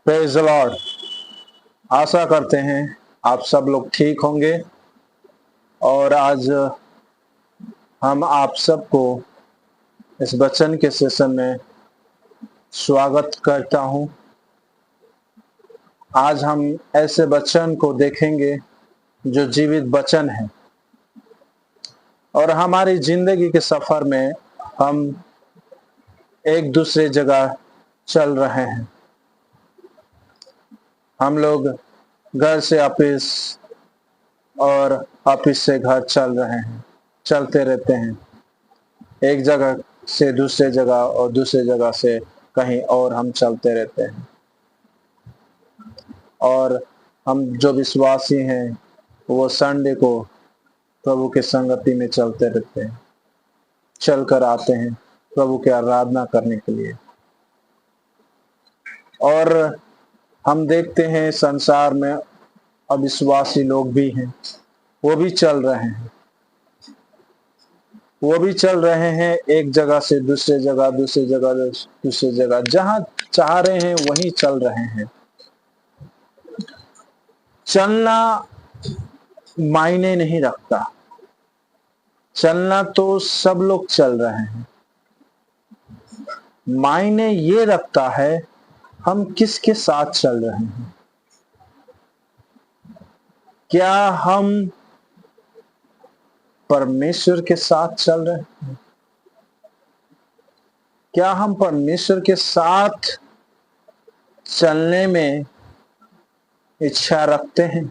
Praise the Lord. आशा करते हैं आप सब लोग ठीक होंगे और आज हम आप सबको इस वचन के सेशन में स्वागत करता हूं। आज हम ऐसे वचन को देखेंगे जो जीवित वचन है और हमारी जिंदगी के सफर में हम एक दूसरे जगह चल रहे हैं। हम लोग घर से ऑफिस और ऑफिस से घर चल रहे हैं, चलते रहते हैं एक जगह से दूसरे जगह और दूसरे जगह से कहीं और हम चलते रहते हैं। और हम जो विश्वासी हैं वो संडे को प्रभु के संगति में चलते रहते हैं, चल कर आते हैं प्रभु की आराधना करने के लिए। और हम देखते हैं संसार में अविश्वासी लोग भी हैं, वो भी चल रहे हैं एक जगह से दूसरे जगह, दूसरी जगह दूसरी जगह, जहां चाह रहे हैं वहीं चल रहे हैं। चलना मायने नहीं रखता, चलना तो सब लोग चल रहे हैं। मायने ये रखता है हम किसके साथ चल रहे हैं। क्या हम परमेश्वर के साथ चल रहे हैं? क्या हम परमेश्वर के साथ चलने में इच्छा रखते हैं?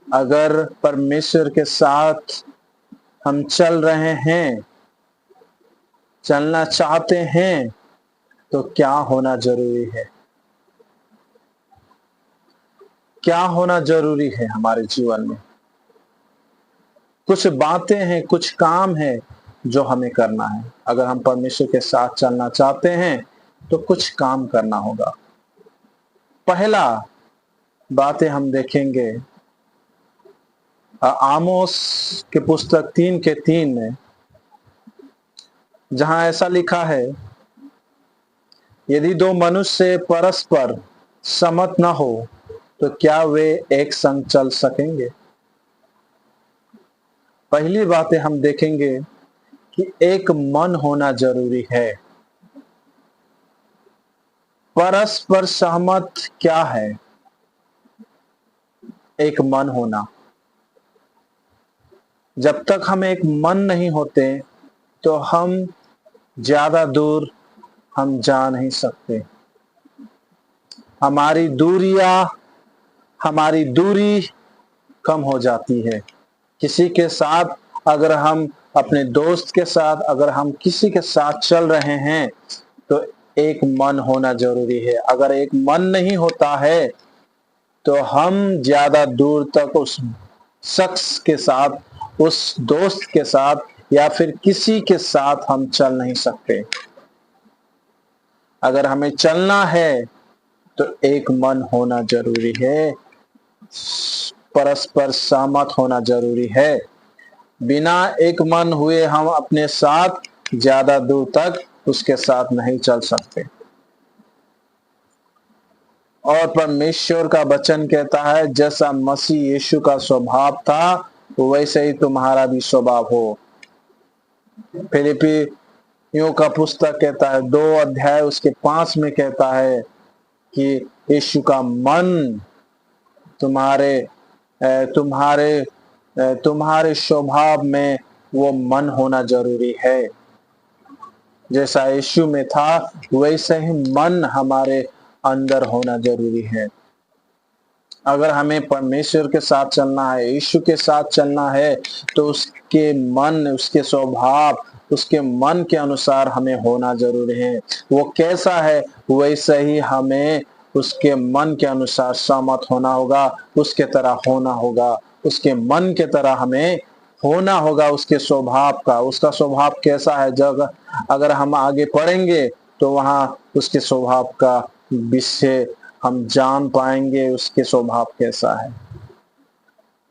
अगर परमेश्वर के साथ हम चल रहे हैं, चलना चाहते हैं, तो क्या होना जरूरी है? क्या होना जरूरी है हमारे जीवन में? कुछ बातें हैं, कुछ काम है जो हमें करना है। अगर हम परमेश्वर के साथ चलना चाहते हैं तो कुछ काम करना होगा। पहला बातें हम देखेंगे आमोस के पुस्तक 3:3 में, जहां ऐसा लिखा है, यदि दो मनुष्य परस्पर सहमत न हो तो क्या वे एक संग चल सकेंगे? पहली बातें हम देखेंगे कि एक मन होना जरूरी है। परस्पर सहमत क्या है? एक मन होना। जब तक हम एक मन नहीं होते तो हम ज्यादा दूर हम जा नहीं सकते। हमारी दूरी कम हो जाती है। किसी के साथ अगर हम अपने दोस्त के साथ, अगर हम किसी के साथ चल रहे हैं तो एक मन होना जरूरी है। अगर एक मन नहीं होता है तो हम ज्यादा दूर तक उस शख्स के साथ, उस दोस्त के साथ या फिर किसी के साथ हम चल नहीं सकते। अगर हमें चलना है तो एक मन होना जरूरी है, परस्पर सहमत होना जरूरी है। बिना एक मन हुए हम अपने साथ ज्यादा दूर तक उसके साथ नहीं चल सकते। और परमेश्वर का वचन कहता है, जैसा मसीह यीशु का स्वभाव था वैसे ही तुम्हारा भी स्वभाव हो। फिलिपियों का पुस्तक कहता है 2 अध्याय उसके 5 में कहता है कि यीशु का मन तुम्हारे स्वभाव में वो मन होना जरूरी है। जैसा यीशु में था वैसे ही मन हमारे अंदर होना जरूरी है। अगर हमें परमेश्वर के साथ चलना है, यीशु के साथ चलना है, तो उसके मन, उसके स्वभाव, उसके मन के अनुसार हमें होना जरूरी है। वो कैसा है वैसे ही हमें उसके मन के अनुसार सहमत होना होगा, उसके तरह होना होगा, उसके मन के तरह हमें होना होगा, उसके स्वभाव का। उसका स्वभाव कैसा है, जब अगर हम आगे पढ़ेंगे तो वहां उसके स्वभाव का विषय हम जान पाएंगे। उसके स्वभाव कैसा है?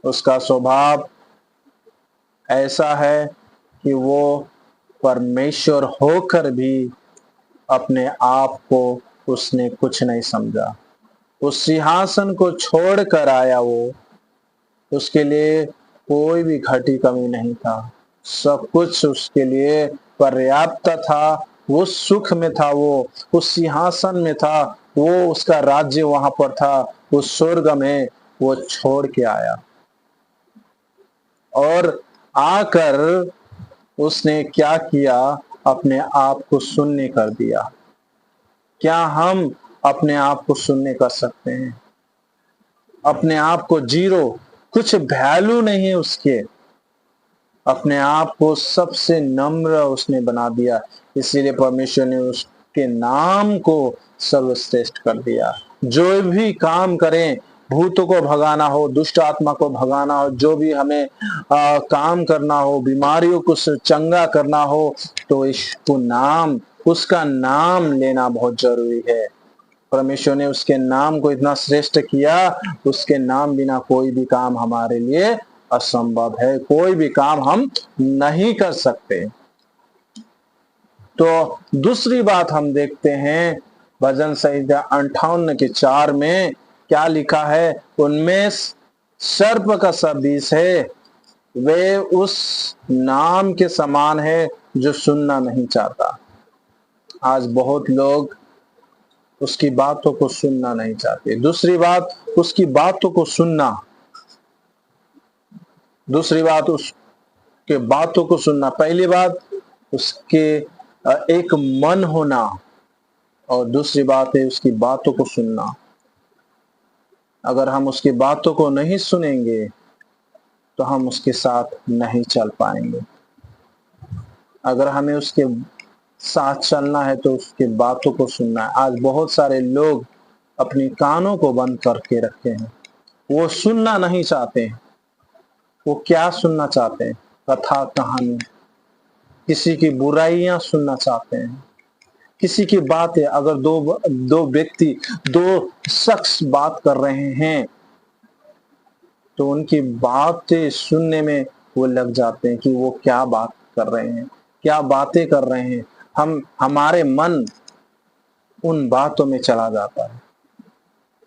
उसका स्वभाव ऐसा है कि वो परमेश्वर होकर भी अपने आप को उसने कुछ नहीं समझा। उस सिंहासन को छोड़कर आया वो, उसके लिए कोई भी घटी कमी नहीं था। सब कुछ उसके लिए पर्याप्त था। वो सुख में था, वो उस सिंहासन में था, वो उसका राज्य वहां पर था, उस स्वर्ग में वो छोड़ के आया। और आकर उसने क्या किया? अपने आप को शून्य कर दिया। क्या हम अपने आप को शून्य कर सकते हैं? अपने आप को जीरो, कुछ वैल्यू नहीं है उसके। अपने आप को सबसे नम्र उसने बना दिया, इसीलिए परमेश्वर ने उसके नाम को सर्वश्रेष्ठ कर दिया। जो भी काम करें, भूतों को भगाना हो, दुष्ट आत्मा को भगाना हो, जो भी हमें काम करना हो, बीमारियों को चंगा करना हो, तो इसको नाम, उसका नाम लेना बहुत जरूरी है। परमेश्वर ने उसके नाम को इतना श्रेष्ठ किया, उसके नाम बिना कोई भी काम हमारे लिए असंभव है। कोई भी काम हम नहीं कर सकते। तो दूसरी बात हम देखते हैं भजन संहिता 58 के 4 में क्या लिखा है? उनमें सर्प का सा विष है, वे उस नाम के समान है जो सुनना नहीं चाहता। आज बहुत लोग उसकी बातों को सुनना नहीं चाहते। दूसरी बात, उसकी बातों को सुनना, दूसरी बात उसके बातों को सुनना। पहली बात उसके एक मन होना, और दूसरी बात है उसकी बातों को सुनना। अगर हम उसकी बातों को नहीं सुनेंगे तो हम उसके साथ नहीं चल पाएंगे। अगर हमें उसके साथ चलना है तो उसकी बातों को सुनना है। आज बहुत सारे लोग अपनी कानों को बंद करके रखे हैं, वो सुनना नहीं चाहते हैं। वो क्या सुनना चाहते हैं? कथा कहानी, किसी की बुराइयां सुनना चाहते हैं, किसी की बातें। अगर दो व्यक्ति, दो शख्स बात कर रहे हैं तो उनकी बातें सुनने में वो लग जाते हैं कि वो क्या बात कर रहे हैं, क्या बातें कर रहे हैं। हमारे मन उन बातों में चला जाता है।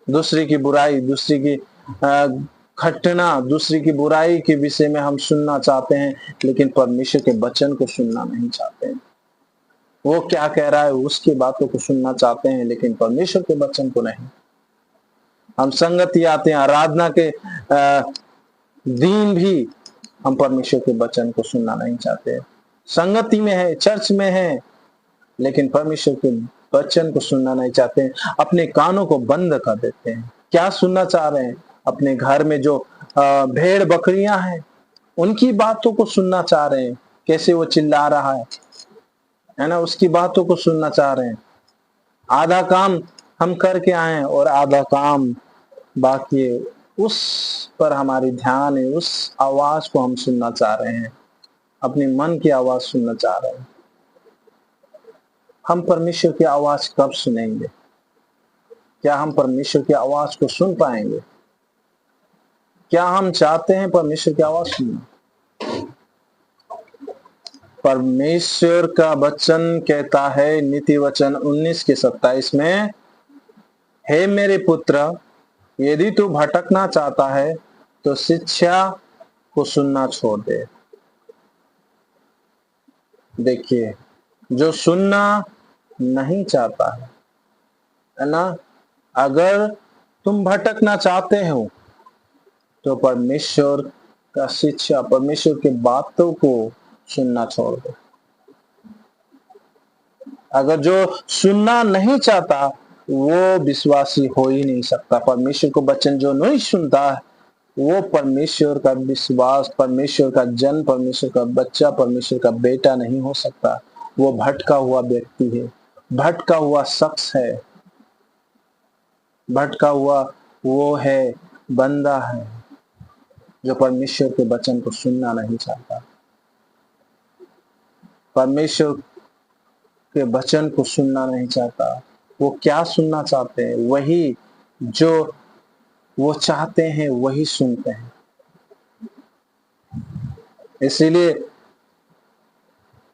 दूसरी की बुराई, दूसरी की घटना, दूसरी की बुराई के विषय में हम सुनना चाहते हैं, लेकिन परमेश्वर के वचन को सुनना नहीं चाहते हैं। वो क्या कह रहा है उसकी बातों को सुनना चाहते हैं, लेकिन परमेश्वर के वचन को नहीं। हम संगति आते हैं, आराधना के दिन भी हम परमेश्वर के वचन को सुनना नहीं चाहते। संगति में है, चर्च में है, लेकिन परमेश्वर के वचन को सुनना नहीं चाहते हैं। अपने कानों को बंद कर देते हैं। क्या सुनना चाह रहे हैं? अपने घर में जो भेड़ बकरियां हैं उनकी बातों को सुनना चाह रहे हैं, कैसे वो चिल्ला रहा है ना, उसकी बातों को सुनना चाह रहे हैं। आधा काम हम करके आए हैं और आधा काम बाकी है, उस पर हमारी ध्यान है, उस आवाज को हम सुनना चाह रहे हैं, अपने मन की आवाज सुनना चाह रहे हैं। हम परमेश्वर की आवाज कब सुनेंगे? क्या हम परमेश्वर की आवाज को सुन पाएंगे? क्या हम चाहते हैं परमेश्वर की आवाज सुनना? परमेश्वर का वचन कहता है, नीति वचन 19 के 27 में, हे मेरे पुत्र, यदि तू भटकना चाहता है तो शिक्षा को सुनना छोड़ दे। देखिए, जो सुनना नहीं चाहता है ना, अगर तुम भटकना चाहते हो तो परमेश्वर का शिक्षा, परमेश्वर के बातों को सुनना छोड़ दो। अगर जो सुनना नहीं चाहता वो विश्वासी हो ही नहीं सकता। परमेश्वर को वचन जो नहीं सुनता वो परमेश्वर का विश्वास, परमेश्वर का जन, परमेश्वर का बच्चा, परमेश्वर का बेटा नहीं हो सकता। वो भटका हुआ व्यक्ति है, भटका हुआ शख्स है, भटका हुआ वो है, बंदा है जो परमेश्वर के वचन को सुनना नहीं चाहता। परमेश्वर के वचन को सुनना नहीं चाहता। वो क्या सुनना चाहते हैं? वही जो वो चाहते हैं वही सुनते हैं। इसीलिए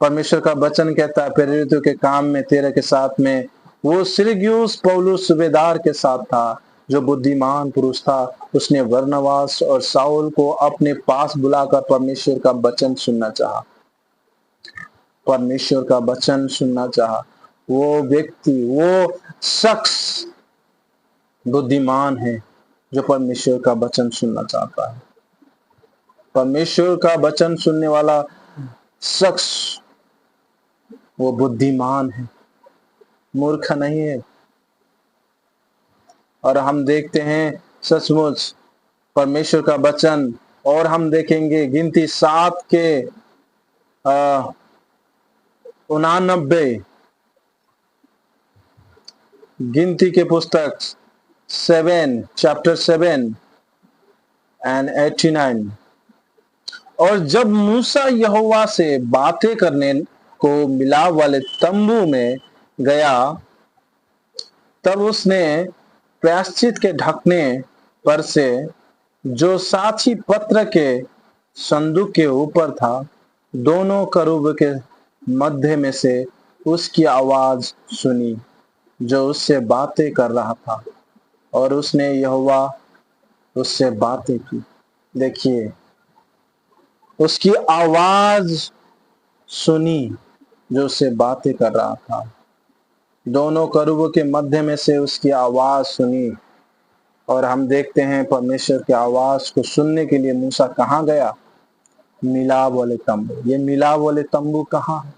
परमेश्वर का वचन कहता है प्रेरितों के काम में 13 के साथ में वो सिरगियुस पौलुस सूबेदार के साथ था जो बुद्धिमान पुरुष था। उसने बरनबास और शाऊल को अपने पास बुलाकर परमेश्वर का वचन सुनना चाहा। परमेश्वर का वचन सुनना चाहा। वो व्यक्ति, वो शख्स बुद्धिमान है जो परमेश्वर का वचन सुनना चाहता है। परमेश्वर का वचन सुनने वाला शख्स वो बुद्धिमान है, मूर्ख नहीं है। और हम देखते हैं सचमुच परमेश्वर का वचन, और हम देखेंगे गिनती 7 के 89, गिनती के पुस्तक 7 चैप्टर 7 एंड 89। और जब मूसा यहोवा से बातें करने को मिलाप वाले तंबू में गया तब उसने प्रायश्चित के ढकने पर से जो साक्षी पत्र के संदूक के ऊपर था दोनों करूब के मध्य में से उसकी आवाज सुनी जो उससे बातें कर रहा था, और उसने यहोवा उससे बातें की। देखिए, उसकी आवाज सुनी जो उससे बातें कर रहा था। दोनों करूबों के मध्य में से उसकी आवाज सुनी। और हम देखते हैं परमेश्वर की आवाज को सुनने के लिए मूसा कहाँ गया? मिलाप वाले तंबू। ये मिलाप वाले तंबू कहाँ है?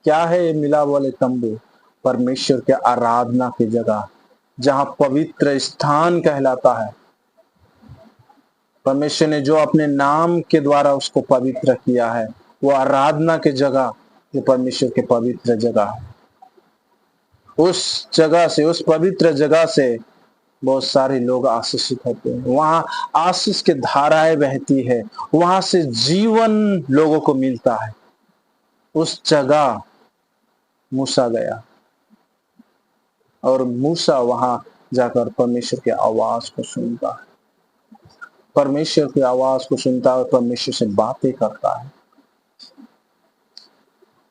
क्या है ये मिलाप वाले तंबू? परमेश्वर के आराधना की जगह, जहां पवित्र स्थान कहलाता है। परमेश्वर ने जो अपने नाम के द्वारा उसको पवित्र किया है, वो आराधना की जगह, जो परमेश्वर के पवित्र जगह है। उस जगह से, उस पवित्र जगह से बहुत सारे लोग आशीषित होते हैं। वहां आशीष की धाराएं बहती है, वहां से जीवन लोगों को मिलता है। उस जगह मूसा गया और मूसा वहां जाकर परमेश्वर की आवाज को सुनता है, परमेश्वर की आवाज को सुनता है और परमेश्वर से बातें करता है।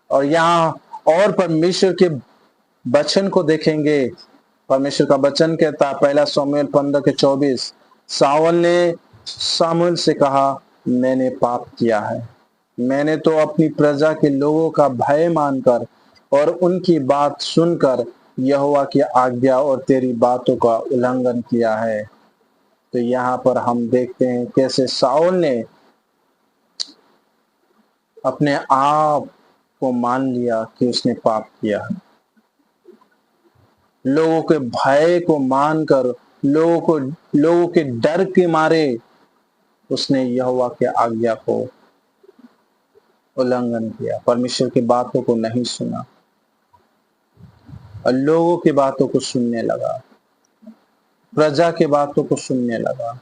और यहाँ और परमेश्वर के वचन को देखेंगे। परमेश्वर का वचन कहता है 1 शमूएल 15:24, शाऊल ने सामुएल से कहा, मैंने पाप किया है। मैंने तो अपनी प्रजा के लोगों का भय मानकर और उनकी बात सुनकर यहोवा की आज्ञा और तेरी बातों का उल्लंघन किया है। तो यहाँ पर हम देखते हैं कैसे शाऊल ने अपने आप को मान लिया कि उसने पाप किया है। लोगों के भय को मानकर, लोगों के डर के मारे उसने यहोवा के आज्ञा को उल्लंघन किया, परमेश्वर की बातों को नहीं सुना और लोगों की बातों को सुनने लगा, प्रजा की बातों को सुनने लगा।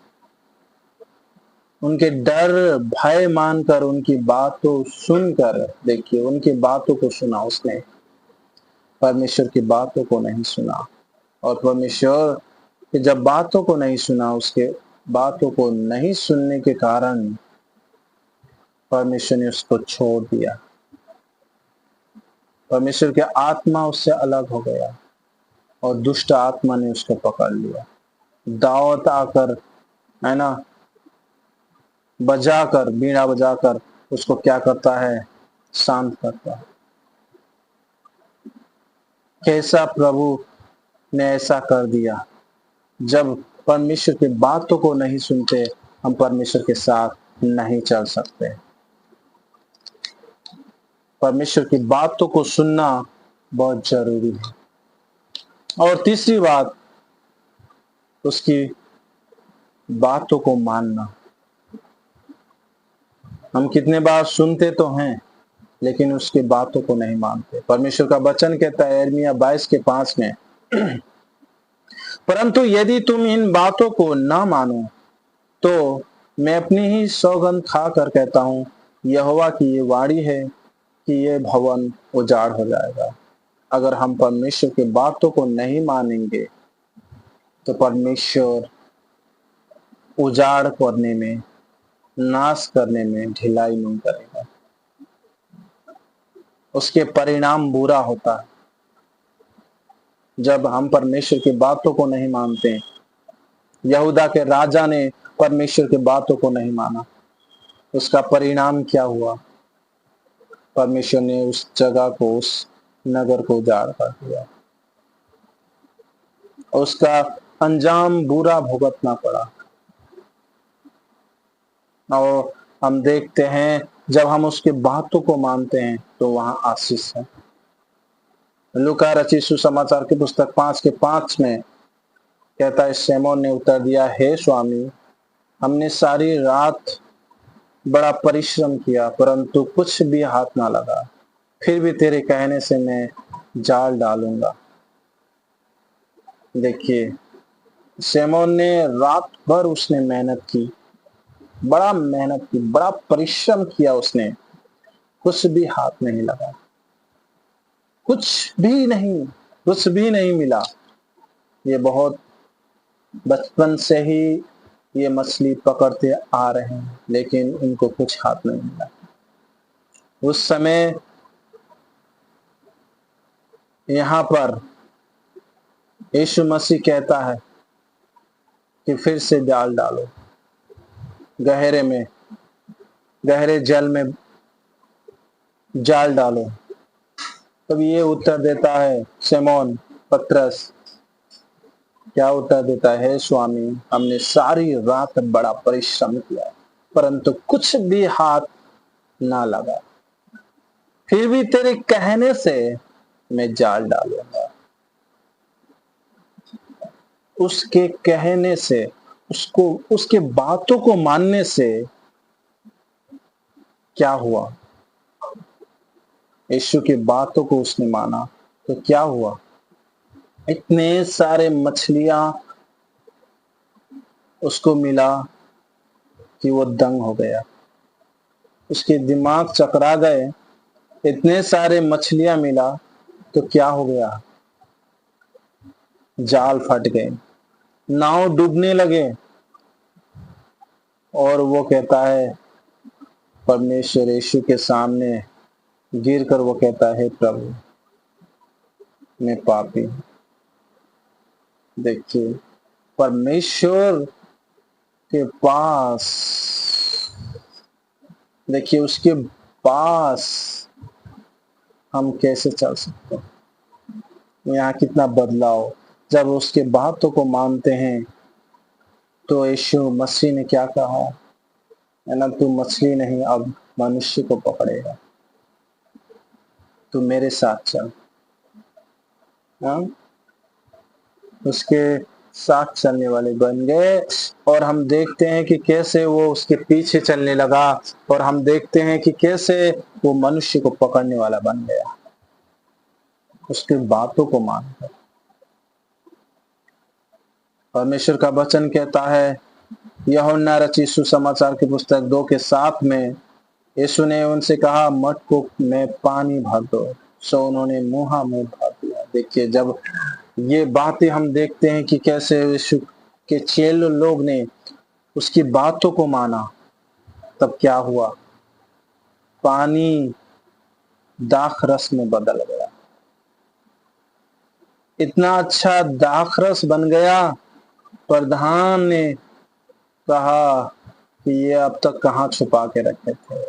उनके डर भय मानकर, उनकी बातों सुनकर, देखिए उनकी बातों को सुना उसने, परमेश्वर की बातों को नहीं सुना। और परमेश्वर की जब बातों को नहीं सुना, उसके बातों को नहीं सुनने के कारण परमेश्वर ने उसको छोड़ दिया। परमेश्वर की आत्मा उससे अलग हो गया और दुष्ट आत्मा ने उसको पकड़ लिया। दाऊद आकर, है ना, बजाकर, बीड़ा बजाकर उसको क्या करता है? शांत करता है। कैसा प्रभु ने ऐसा कर दिया। जब परमेश्वर की बातों को नहीं सुनते, हम परमेश्वर के साथ नहीं चल सकते। परमेश्वर की बातों को सुनना बहुत जरूरी है। और तीसरी बात, उसकी बातों को मानना। हम कितने बार सुनते तो हैं लेकिन उसकी बातों को नहीं मानते। परमेश्वर का वचन कहता है यिर्मयाह 22:5 में, परंतु यदि तुम इन बातों को न मानो तो मैं अपनी ही सौगंध खाकर कहता हूं, यहोवा की ये वाणी है कि ये भवन उजाड़ हो जाएगा। अगर हम परमेश्वर की बातों को नहीं मानेंगे तो परमेश्वर उजाड़ करने में, नाश करने में ढिलाई नहीं करेगा। उसके परिणाम बुरा होता है। जब हम परमेश्वर की बातों को नहीं मानते, यहूदा के राजा ने परमेश्वर की बातों को नहीं माना, उसका परिणाम क्या हुआ? परमेश्वर ने उस जगह को, उस नगर को उजाड़ कर दिया, उसका अंजाम बुरा भुगतना पड़ा। और हम देखते हैं जब हम उसकी बातों को मानते हैं तो वहां आशीष है। लूका रचित सुसमाचार की पुस्तक 5:5 में कहता है, शमौन ने उत्तर दिया, हे स्वामी, हमने सारी रात बड़ा परिश्रम किया परंतु कुछ भी हाथ ना लगा, फिर भी तेरे कहने से मैं जाल डालूंगा। देखिए, शमौन ने रात भर उसने मेहनत की, बड़ा परिश्रम किया उसने, कुछ भी हाथ नहीं लगा, कुछ भी नहीं मिला। ये बहुत बचपन से ही ये मछली पकड़ते आ रहे हैं लेकिन इनको कुछ हाथ नहीं मिला। उस समय यहाँ पर यीशु मसीह कहता है कि फिर से जाल डालो, गहरे जल में जाल डालो। तब ये उत्तर देता है शमौन पतरस, क्या उत्तर देता है, हे स्वामी, हमने सारी रात बड़ा परिश्रम किया परंतु कुछ भी हाथ ना लगा, फिर भी तेरे कहने से मैं जाल डालूंगा। उसके कहने से, उसके बातों को मानने से क्या हुआ? यीशु की बातों को उसने माना तो क्या हुआ? इतने सारे मछलियां उसको मिला कि वो दंग हो गया, उसके दिमाग चकरा गए। इतने सारे मछलियां मिला तो क्या हो गया? जाल फट गए, नाव डूबने लगे। और वो कहता है परमेश्वर यीशु के सामने गिरकर वो कहता है, प्रभु मैं पापी। देखिए, परमेश्वर के पास, देखिए उसके पास हम कैसे चल सकते हैं। यहाँ कितना बदलाव, जब उसके बातों को मानते हैं तो यीशु मसीह ने क्या कहा है ना, तू मछली नहीं अब मनुष्य को पकड़ेगा, तू मेरे साथ चल। हाँ? उसके साथ चलने वाले बन गए। और हम देखते हैं कि कैसे वो उसके पीछे चलने लगा, और हम देखते हैं कि कैसे वो मनुष्य को पकड़ने वाला बन गया उसकी बातों को मानकर। परमेश्वर का वचन कहता है, यूहन्ना रचित सुसमाचार की पुस्तक 2:7 में, यीशु ने उनसे कहा, मटकों में पानी भर दो, सो उन्होंने मुंह भर दिया। देखिए, जब ये बातें हम देखते हैं कि कैसे यीशु के चेले लोग ने उसकी बातों को माना, तब क्या हुआ? पानी दाख रस में बदल गया। इतना अच्छा दाख रस बन गया, प्रधान ने कहा कि ये अब तक कहाँ छुपा के रखे थे।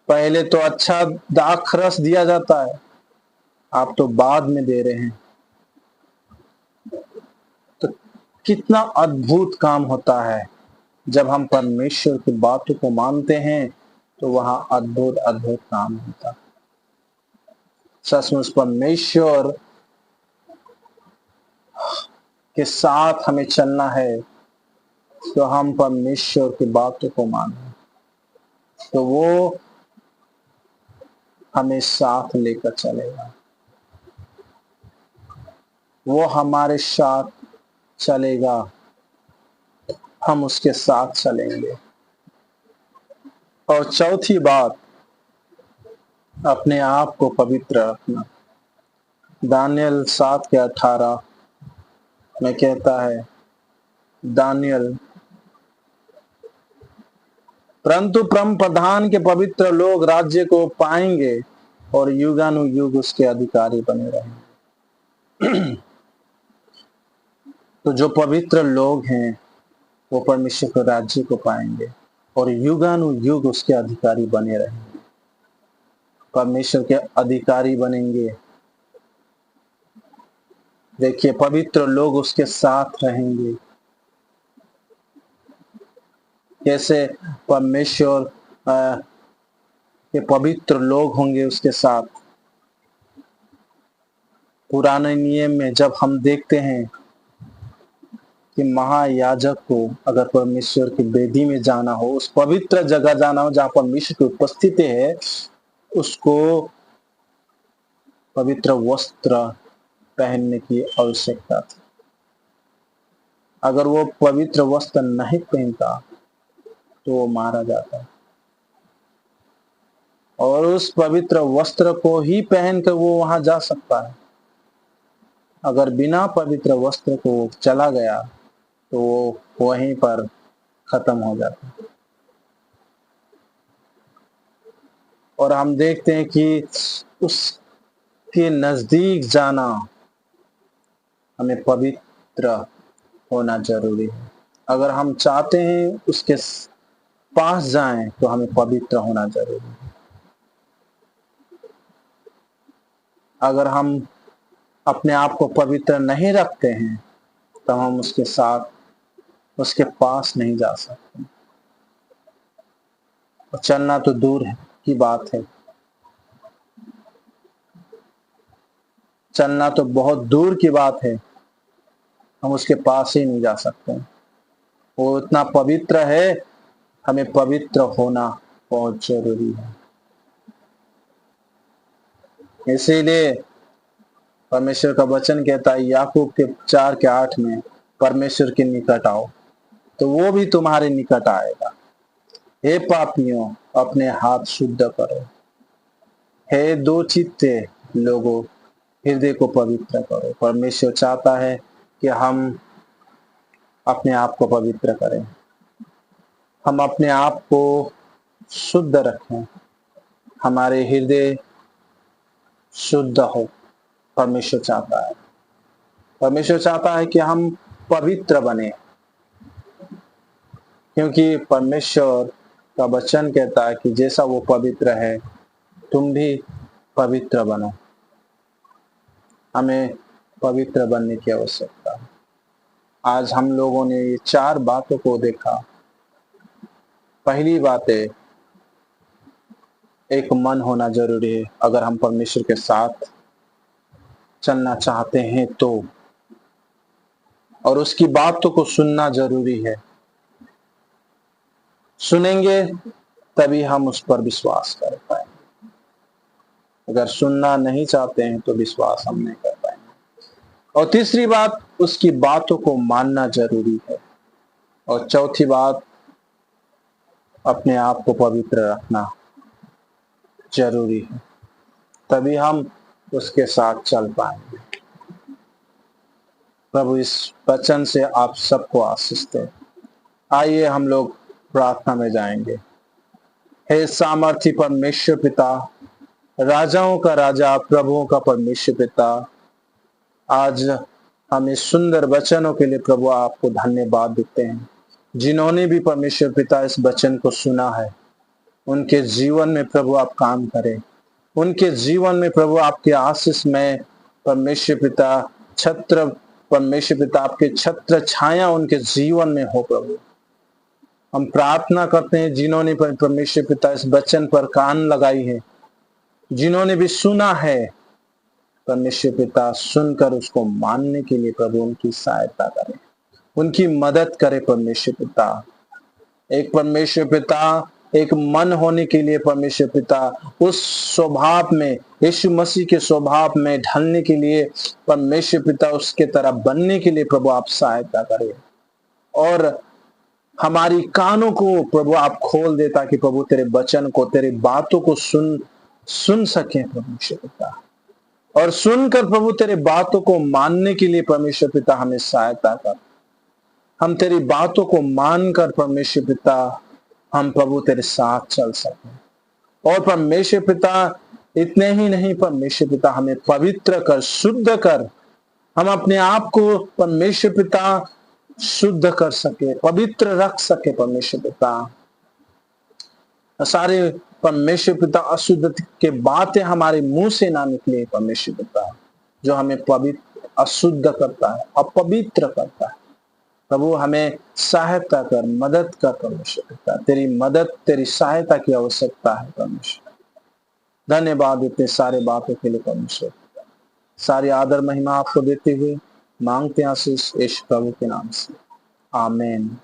पहले तो अच्छा दाख रस दिया जाता है, आप तो बाद में दे रहे हैं। तो कितना अद्भुत काम होता है जब हम परमेश्वर की बातों को मानते हैं, तो वहां अद्भुत अद्भुत काम होता है। सचमुच परमेश्वर के साथ हमें चलना है तो हम परमेश्वर की बातों को माने, तो वो हमें साथ लेकर चलेगा, वो हमारे साथ चलेगा, हम उसके साथ चलेंगे। और चौथी बात, अपने आप को पवित्र रखना। दानियल 7:18 में कहता है, दानियल परंतु परम प्रधान के पवित्र लोग राज्य को पाएंगे और युगानुयुग उसके अधिकारी बने रहेंगे। तो जो पवित्र लोग हैं वो परमेश्वर के राज्य को पाएंगे और युगानुयुग उसके अधिकारी बने रहेंगे, परमेश्वर के अधिकारी बनेंगे। देखिए, पवित्र लोग उसके साथ रहेंगे। कैसे परमेश्वर के पवित्र लोग होंगे उसके साथ। पुराने नियम में जब हम देखते हैं कि महायाजक को अगर परमेश्वर की वेदी में जाना हो, उस पवित्र जगह जाना हो जहां परमेश्वर की उपस्थिति है, उसको पवित्र वस्त्र पहनने की आवश्यकता थी। अगर वो पवित्र वस्त्र नहीं पहनता तो वो मारा जाता, और उस पवित्र वस्त्र को ही पहनकर वो वहां जा सकता है। अगर बिना पवित्र वस्त्र को चला गया तो वो वहीं पर खत्म हो जाता। और हम देखते हैं कि उसके नजदीक जाना हमें पवित्र होना जरूरी है। अगर हम चाहते हैं उसके पास जाएं तो हमें पवित्र होना जरूरी है। अगर हम अपने आप को पवित्र नहीं रखते हैं तो हम उसके साथ, उसके पास नहीं जा सकते। और चलना तो दूर की बात है, चलना तो बहुत दूर की बात है, हम उसके पास ही नहीं जा सकते। वो इतना पवित्र है, हमें पवित्र होना बहुत जरूरी है। इसीलिए परमेश्वर का वचन कहता है याकूब के 4:8 में, परमेश्वर के निकट आओ तो वो भी तुम्हारे निकट आएगा। हे पापियों, अपने हाथ शुद्ध करो। हे दो चित्ते लोगों, हृदय को पवित्र करो। परमेश्वर चाहता है कि हम अपने आप को पवित्र करें, हम अपने आप को शुद्ध रखें, हमारे हृदय शुद्ध हो। परमेश्वर चाहता है, परमेश्वर चाहता है कि हम पवित्र बने, क्योंकि परमेश्वर का वचन कहता है कि जैसा वो पवित्र है तुम भी पवित्र बनो। हमें पवित्र बनने की आवश्यकता है। आज हम लोगों ने ये 4 बातों को देखा। पहली बात है, एक मन होना जरूरी है। अगर हम परमेश्वर के साथ चलना चाहते हैं तो, और उसकी बातों को सुनना जरूरी है। सुनेंगे तभी हम उस पर विश्वास कर पाएंगे। अगर सुनना नहीं चाहते हैं तो विश्वास हम नहीं कर पाएंगे। और तीसरी बात, उसकी बातों को मानना जरूरी है। और चौथी बात, अपने आप को पवित्र रखना जरूरी है, तभी हम उसके साथ चल पाएंगे। प्रभु इस वचन से आप सबको आशीष दे। आइए हम लोग प्रार्थना में जाएंगे। हे सामर्थी परमेश्वर पिता, राजाओं का राजा, प्रभुओं का परमेश्वर पिता, आज हम इस सुंदर वचनों के लिए प्रभु आपको धन्यवाद देते हैं। जिन्होंने भी परमेश्वर पिता इस वचन को सुना है, उनके जीवन में प्रभु आप काम करें। उनके जीवन में प्रभु आपके आशीष में परमेश्वर पिता छत्र, परमेश्वर पिता आपके छत्र छाया उनके जीवन में हो। प्रभु हम प्रार्थना करते हैं, जिन्होंने परमेश्वर पिता इस वचन पर कान लगाई है, जिन्होंने भी सुना है, परमेश्वर पिता सुनकर उसको मानने के लिए प्रभु उनकी सहायता करें, उनकी मदद करें। परमेश्वर पिता एक परमेश्वर पिता एक मन होने के लिए परमेश्वर पिता उस स्वभाव में, यीशु मसीह के स्वभाव में ढलने के लिए परमेश्वर पिता उसके तरह बनने के लिए प्रभु आप सहायता करें। और हमारी कानों को प्रभु आप खोल दे, ताकि प्रभु तेरे वचन को, तेरी बातों को सुन सके परमेश्वर पिता। और सुनकर प्रभु तेरे बातों को मानने के लिए परमेश्वर पिता हमें सहायता कर। हम तेरी बातों को मानकर परमेश्वर पिता हम प्रभु तेरे साथ चल सके। और परमेश्वर पिता इतने ही नहीं, परमेश्वर पिता हमें पवित्र कर, शुद्ध कर, हम अपने आप को परमेश्वर पिता शुद्ध कर सके, पवित्र रख सके परमेश्वर पिता। सारे परमेश्वर पिता अशुद्ध के बातें हमारे मुंह से ना निकले परमेश्वर पिता, जो हमें पवित्र अशुद्ध करता है, अपवित्र करता है। प्रभु हमें सहायता कर, मदद कर परमेश्वर पिता। तेरी मदद, तेरी सहायता की आवश्यकता है परमेश्वर। धन्यवाद इतने सारे बातों के लिए परमेश्वर। सारी आदर महिमा आपको देते हुए मांगते हैं आशीष यीशु प्रभु के नाम से, आमीन।